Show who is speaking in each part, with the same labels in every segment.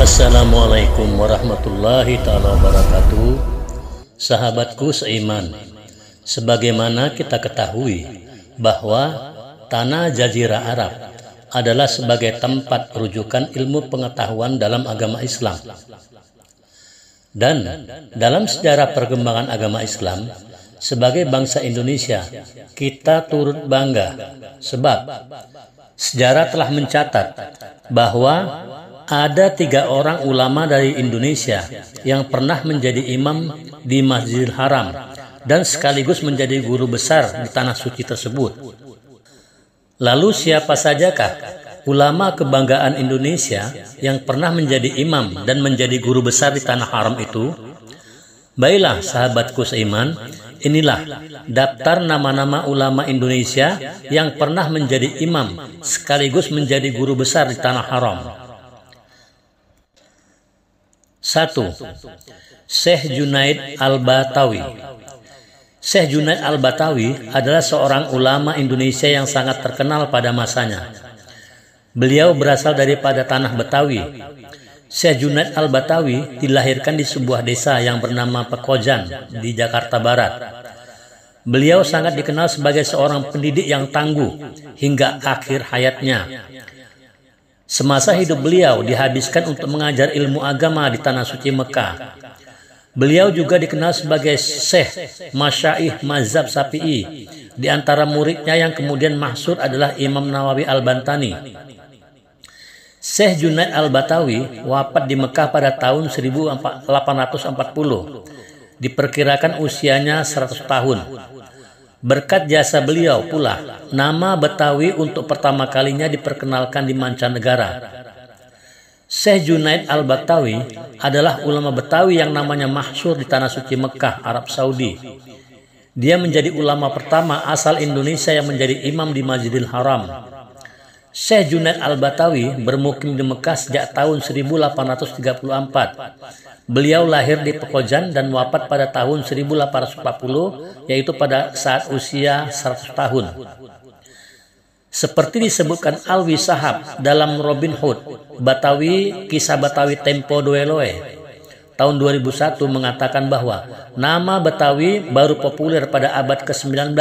Speaker 1: Assalamualaikum warahmatullahi ta'ala wabarakatuh. Sahabatku seiman, sebagaimana kita ketahui bahwa tanah Jazirah Arab adalah sebagai tempat rujukan ilmu pengetahuan dalam agama Islam. Dan dalam sejarah perkembangan agama Islam, sebagai bangsa Indonesia, kita turut bangga sebab sejarah telah mencatat bahwa ada 3 orang ulama dari Indonesia yang pernah menjadi imam di Masjidil Haram dan sekaligus menjadi guru besar di tanah suci tersebut. Lalu siapa sajakah ulama kebanggaan Indonesia yang pernah menjadi imam dan menjadi guru besar di tanah haram itu? Baiklah sahabatku seiman, inilah daftar nama-nama ulama Indonesia yang pernah menjadi imam sekaligus menjadi guru besar di tanah haram. 1. Syekh Junaid Al-Batawi. Syekh Junaid Al-Batawi adalah seorang ulama Indonesia yang sangat terkenal pada masanya. Beliau berasal daripada tanah Betawi. Syekh Junaid Al-Batawi dilahirkan di sebuah desa yang bernama Pekojan di Jakarta Barat. Beliau sangat dikenal sebagai seorang pendidik yang tangguh hingga akhir hayatnya. Semasa hidup beliau dihabiskan untuk mengajar ilmu agama di tanah suci Mekah. Beliau juga dikenal sebagai Syekh Masyaikh Mazhab Syafi'i. Di antara muridnya yang kemudian masyhur adalah Imam Nawawi Al-Bantani. Syekh Junaid Al-Batawi wafat di Mekah pada tahun 1840. Diperkirakan usianya 100 tahun. Berkat jasa beliau pula, nama Betawi untuk pertama kalinya diperkenalkan di mancanegara. Syekh Junaid Al-Batawi adalah ulama Betawi yang namanya masyhur di tanah suci Mekah, Arab Saudi. Dia menjadi ulama pertama asal Indonesia yang menjadi imam di Masjidil Haram. Syekh Junaid Al-Batawi bermukim di Mekah sejak tahun 1834. Beliau lahir di Pekojan dan wafat pada tahun 1840, yaitu pada saat usia 100 tahun. Seperti disebutkan Alwi Sahab dalam Robin Hood, Batawi, Kisah Batawi Tempo Doeloe, tahun 2001 mengatakan bahwa nama Betawi baru populer pada abad ke-19,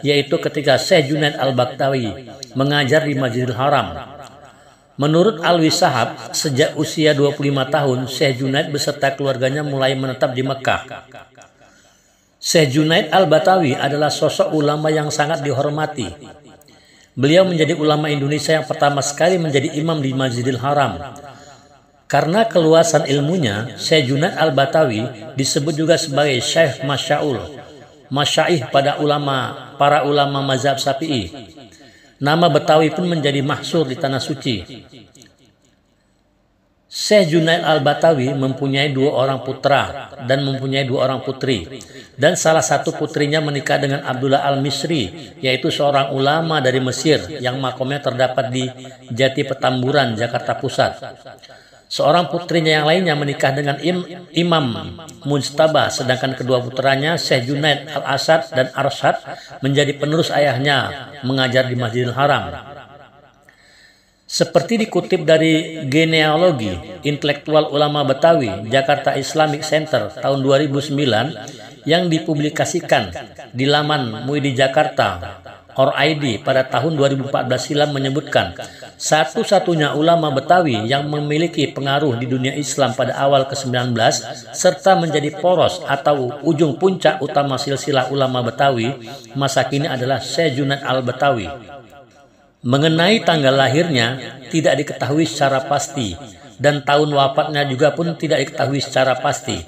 Speaker 1: yaitu ketika Syekh Junaid Al-Batawi mengajar di Masjidil Haram. Menurut Alwi Sahab, sejak usia 25 tahun, Syekh Junaid beserta keluarganya mulai menetap di Mekah. Syekh Junaid Al-Batawi adalah sosok ulama yang sangat dihormati. Beliau menjadi ulama Indonesia yang pertama sekali menjadi imam di Masjidil Haram. Karena keluasan ilmunya, Syekh Junaid Al-Batawi disebut juga sebagai Syekh Masyaikh pada para ulama mazhab Syafi'i. Nama Betawi pun menjadi masyhur di tanah suci. Syekh Junaid Al-Batawi mempunyai 2 orang putra dan mempunyai 2 orang putri. Dan salah satu putrinya menikah dengan Abdullah Al-Misri, yaitu seorang ulama dari Mesir yang makomnya terdapat di Jati Petamburan, Jakarta Pusat. Seorang putrinya yang lainnya menikah dengan Imam Mujtaba, sedangkan kedua putranya Syekh Junaid Al-Asad dan Arsyad menjadi penerus ayahnya mengajar di Masjidil Haram. Seperti dikutip dari Genealogi Intelektual Ulama Betawi, Jakarta Islamic Center tahun 2009 yang dipublikasikan di laman MUI di Jakarta OR-ID pada tahun 2014 silam menyebutkan satu-satunya ulama Betawi yang memiliki pengaruh di dunia Islam pada awal ke-19 serta menjadi poros atau ujung puncak utama silsilah ulama Betawi masa kini adalah Syekh Junaid Al-Batawi. Mengenai tanggal lahirnya tidak diketahui secara pasti dan tahun wafatnya juga pun tidak diketahui secara pasti.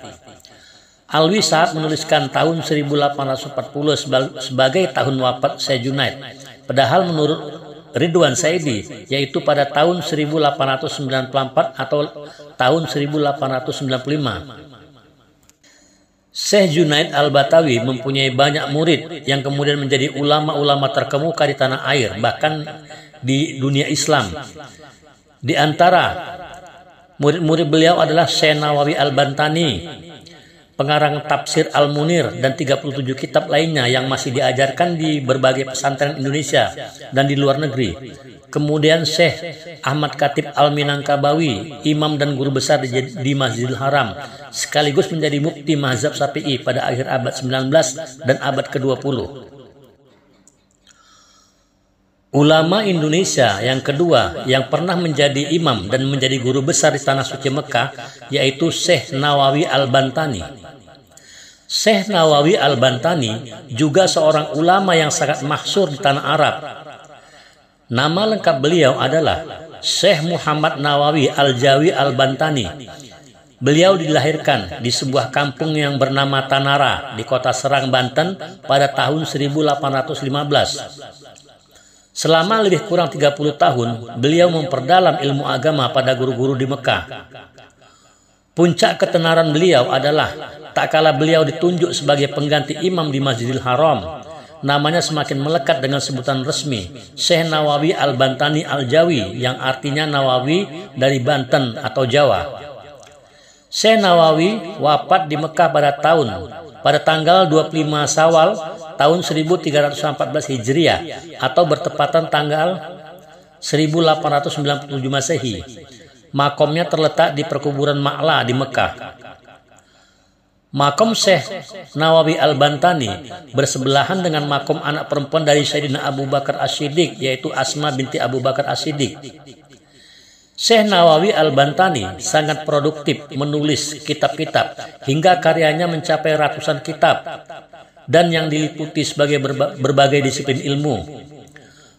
Speaker 1: Alwi Sahab menuliskan tahun 1840 sebagai tahun wafat Syekh Junaid. Padahal menurut Ridwan Saidi, yaitu pada tahun 1894 atau tahun 1895. Syekh Junaid Al-Batawi mempunyai banyak murid yang kemudian menjadi ulama-ulama terkemuka di tanah air, bahkan di dunia Islam. Di antara murid-murid beliau adalah Syekh Nawawi Al-Bantani, pengarang tafsir Al-Munir, dan 37 kitab lainnya yang masih diajarkan di berbagai pesantren Indonesia dan di luar negeri. Kemudian Syekh Ahmad Khatib Al-Minangkabawi, imam dan guru besar di Masjidil Haram, sekaligus menjadi mufti mazhab Syafi'i pada akhir abad 19 dan abad ke-20. Ulama Indonesia yang kedua yang pernah menjadi imam dan menjadi guru besar di Tanah Suci Mekah yaitu Syekh Nawawi Al-Bantani. Syekh Nawawi Al-Bantani juga seorang ulama yang sangat masyhur di tanah Arab. Nama lengkap beliau adalah Syekh Muhammad Nawawi Al-Jawi Al-Bantani. Beliau dilahirkan di sebuah kampung yang bernama Tanara di kota Serang, Banten pada tahun 1815. Selama lebih kurang 30 tahun, beliau memperdalam ilmu agama pada guru-guru di Mekah. Puncak ketenaran beliau adalah tak kala beliau ditunjuk sebagai pengganti imam di Masjidil Haram, namanya semakin melekat dengan sebutan resmi Syekh Nawawi Al-Bantani Al-Jawi, yang artinya Nawawi dari Banten atau Jawa. Syekh Nawawi wafat di Mekah pada tanggal 25 Syawal tahun 1314 Hijriah atau bertepatan tanggal 1897 Masehi. Makomnya terletak di perkuburan Ma'la di Mekah. Makom Syekh Nawawi Al-Bantani bersebelahan dengan makom anak perempuan dari Sayyidina Abu Bakar As-Siddiq, yaitu Asma binti Abu Bakar As-Siddiq. Syekh Nawawi Al-Bantani sangat produktif menulis kitab-kitab hingga karyanya mencapai ratusan kitab dan yang diliputi sebagai berbagai disiplin ilmu.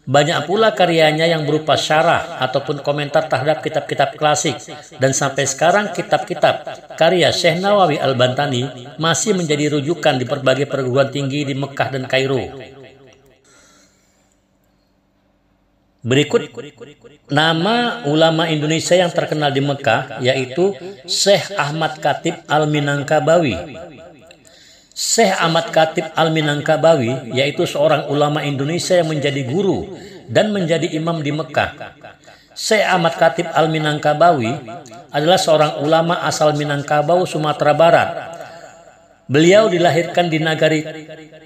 Speaker 1: Banyak pula karyanya yang berupa syarah ataupun komentar terhadap kitab-kitab klasik, dan sampai sekarang kitab-kitab karya Syekh Nawawi Al-Bantani masih menjadi rujukan di berbagai perguruan tinggi di Mekah dan Kairo. Berikut nama ulama Indonesia yang terkenal di Mekah, yaitu Syekh Ahmad Khatib Al-Minangkabawi. Syekh Ahmad Khatib Al-Minangkabawi yaitu seorang ulama Indonesia yang menjadi guru dan menjadi imam di Mekah. Syekh Ahmad Khatib Al-Minangkabawi adalah seorang ulama asal Minangkabau, Sumatera Barat. Beliau dilahirkan di Nagari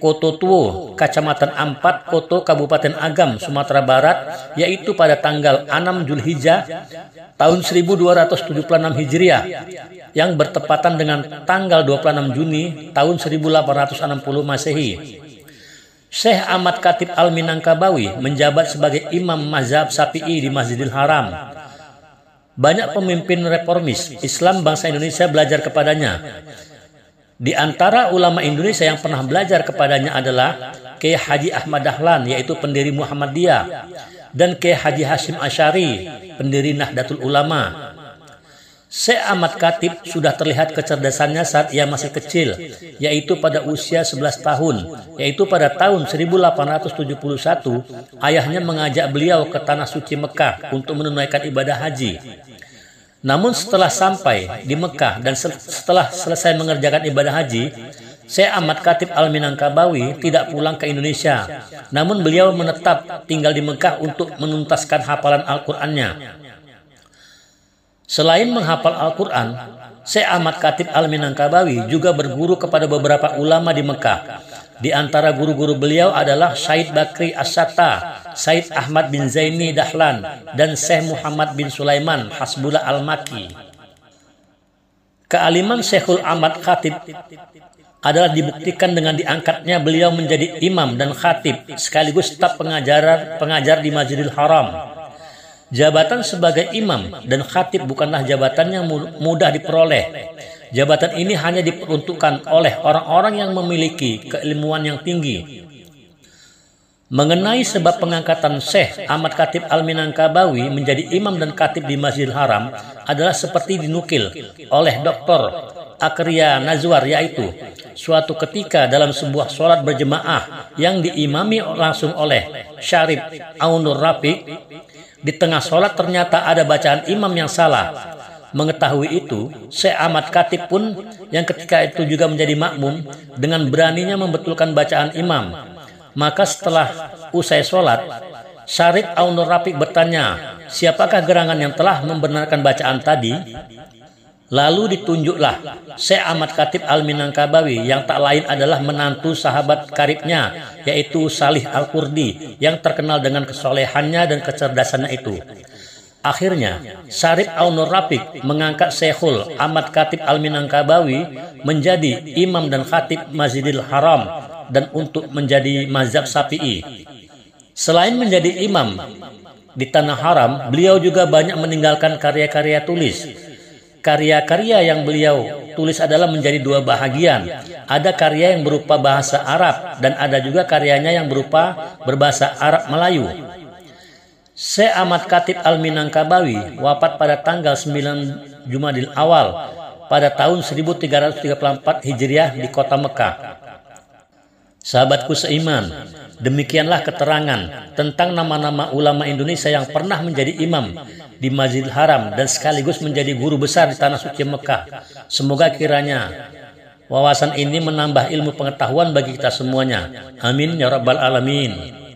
Speaker 1: Kototuo, Kecamatan Ampat, Koto, Kabupaten Agam, Sumatera Barat, yaitu pada tanggal 6 Zulhijjah tahun 1276 Hijriah, yang bertepatan dengan tanggal 26 Juni tahun 1860 Masehi. Syekh Ahmad Khatib Al-Minangkabawi menjabat sebagai imam mazhab Syafi'i di Masjidil Haram. Banyak pemimpin reformis Islam bangsa Indonesia belajar kepadanya. Di antara ulama Indonesia yang pernah belajar kepadanya adalah Kiai Haji Ahmad Dahlan, yaitu pendiri Muhammadiyah, dan Kiai Haji Hashim Asy'ari, pendiri Nahdlatul Ulama. Syekh Ahmad Khatib sudah terlihat kecerdasannya saat ia masih kecil, yaitu pada usia 11 tahun, yaitu pada tahun 1871, ayahnya mengajak beliau ke Tanah Suci Mekah untuk menunaikan ibadah haji. Namun setelah sampai di Mekah dan setelah selesai mengerjakan ibadah haji, Syekh Ahmad Khatib Al-Minangkabawi tidak pulang ke Indonesia. Namun beliau menetap tinggal di Mekah untuk menuntaskan hafalan Al-Qur'annya. Selain menghafal Al-Quran, Syekh Ahmad Khatib Al-Minangkabawi juga berguru kepada beberapa ulama di Mekah. Di antara guru-guru beliau adalah Syed Bakri As-Satta, Syed Ahmad bin Zaini Dahlan, dan Syekh Muhammad bin Sulaiman Hasbullah Al-Maki. Kealiman Syekhul Ahmad Khatib adalah dibuktikan dengan diangkatnya beliau menjadi imam dan khatib sekaligus staf pengajar di Masjidil Haram. Jabatan sebagai imam dan khatib bukanlah jabatan yang mudah diperoleh. Jabatan ini hanya diperuntukkan oleh orang-orang yang memiliki keilmuan yang tinggi. Mengenai sebab pengangkatan Syekh Ahmad Khatib Al-Minangkabawi menjadi imam dan khatib di Masjidil Haram adalah seperti dinukil oleh Dr. Akria Nazwar, yaitu suatu ketika dalam sebuah sholat berjemaah yang diimami langsung oleh Syarif Aunur Rafiq, di tengah sholat ternyata ada bacaan imam yang salah. Mengetahui itu, Syekh Ahmad Khatib pun yang ketika itu juga menjadi makmum dengan beraninya membetulkan bacaan imam. Maka setelah usai sholat, Syarif Aunur Rafiq bertanya, siapakah gerangan yang telah membenarkan bacaan tadi? Lalu ditunjuklah Syekh Ahmad Khatib Al-Minangkabawi yang tak lain adalah menantu sahabat karibnya, yaitu Salih Al-Kurdi yang terkenal dengan kesolehannya dan kecerdasannya itu. Akhirnya, Syarif Aun-Nur Rafiq mengangkat Syekhul Ahmad Khatib Al-Minangkabawi menjadi imam dan khatib Masjidil Haram dan untuk menjadi mazhab Syafi'i. Selain menjadi imam di Tanah Haram, beliau juga banyak meninggalkan karya-karya tulis. Karya-karya yang beliau tulis adalah menjadi dua bahagian. Ada karya yang berupa bahasa Arab dan ada juga karyanya yang berupa berbahasa Arab Melayu. Syekh Ahmad Khatib Al-Minangkabawi wafat pada tanggal 9 Jumadil Awal pada tahun 1334 Hijriah di kota Mekah. Sahabatku seiman, demikianlah keterangan tentang nama-nama ulama Indonesia yang pernah menjadi imam di Masjidil Haram dan sekaligus menjadi guru besar di tanah suci Mekah. Semoga kiranya wawasan ini menambah ilmu pengetahuan bagi kita semuanya. Amin ya rabbal alamin.